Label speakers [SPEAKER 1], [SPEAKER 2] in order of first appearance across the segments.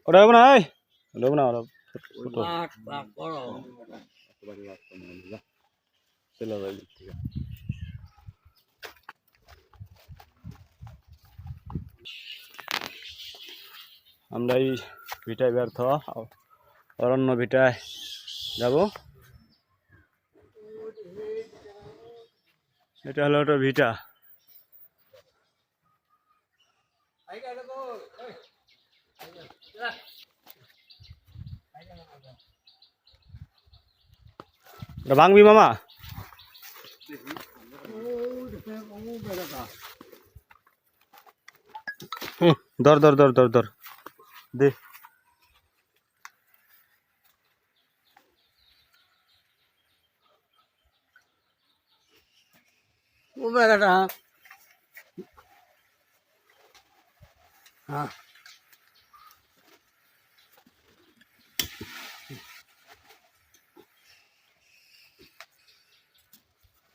[SPEAKER 1] ওটা হবে না, এই হবে না, ওরা আমরা এই ভিটায় ব্যর্থ, অরণ্য ভিটায় যাব। এটা হলো একটা ভিটা। ভাঙবি মামা? ধর ধর ধর ধর ধর দে।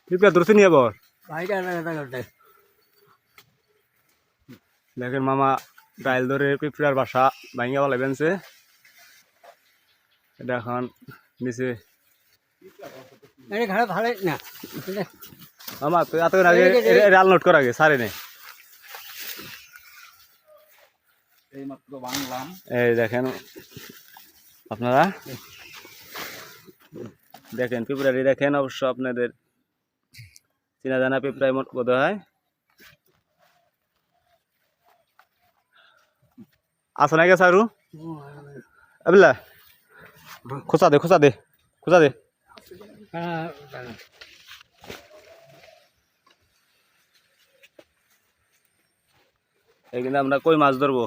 [SPEAKER 1] পিঁপড়া ধরছে নিয়ে আবার দেখেন মামা ডাইল ধরে পিঁপড়ার বাসা ভাঙিয়া বলে বেনছে। এটা এখন নিচে মামা তুই এত আগে রাল নোট করা আগে সারে নেই। এই দেখেন আপনারা দেখেন পিঁপড়াটি দেখেন, অবশ্য আপনাদের চেনা জানা পিঁপড়ায় মোট বোধ হয়। আসো না গেছে আরু আবলা খোঁচা দে খোঁচা দে খোঁচা দে। এই কিন্তু আমরা কই মাছ ধরবো।